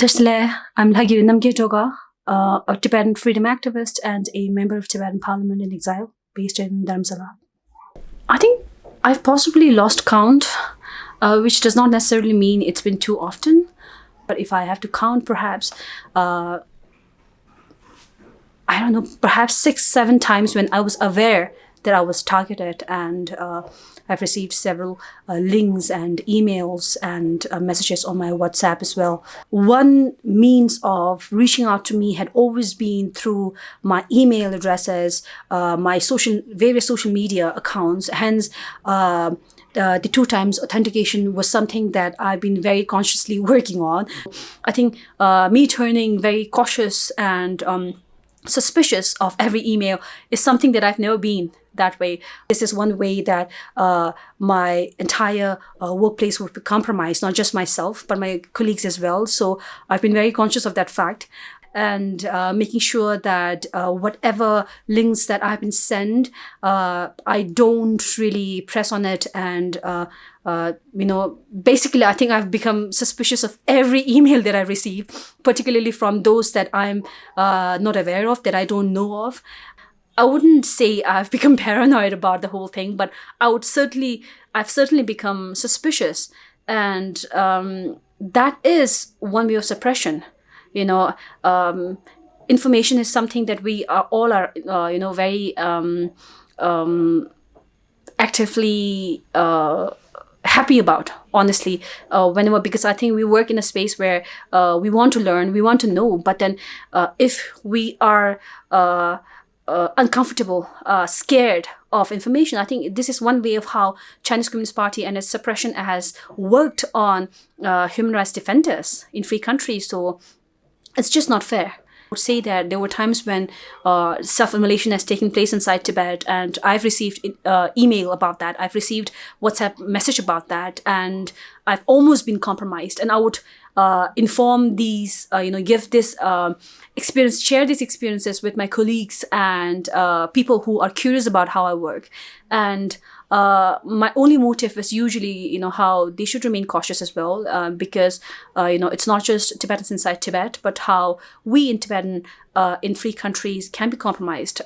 Tersle, I'm Lhagiri Namgyetoga, a Tibetan freedom activist and a member of Tibetan Parliament in exile, based in Dharamsala. I think I've possibly lost count, which does not necessarily mean it's been too often. But if I have to count, perhaps, I don't know, perhaps 6-7 times when I was aware that I was targeted, and I've received several links and emails and messages on my WhatsApp as well. One means of reaching out to me had always been through my email addresses, my various social media accounts. Hence, the 2 times authentication was something that I've been very consciously working on. I think me turning very cautious and suspicious of every email is something that I've never been that way. This is one way that my entire workplace would be compromised, not just myself, but my colleagues as well. So I've been very conscious of that fact, and making sure that whatever links that I've been sent, I don't really press on it. And basically, I think I've become suspicious of every email that I receive, particularly from those that I'm not aware of, that I don't know of. I wouldn't say I've become paranoid about the whole thing, but I've certainly become suspicious, and that is one way of suppression. Information is something that we are very actively happy about, honestly, because I think we work in a space where we want to learn, we want to know, but then if we are uncomfortable, scared of information, I think this is one way of how Chinese Communist Party and its suppression has worked on human rights defenders in free countries. So it's just not fair. I would say that there were times when self-immolation has taken place inside Tibet, and I've received email about that. I've received WhatsApp message about that, and I've almost been compromised. And I would inform these, give this experience, share these experiences with my colleagues and people who are curious about how I work. And my only motive is usually, how they should remain cautious as well, because, it's not just Tibetans inside Tibet, but how we in Tibetan, in free countries can be compromised.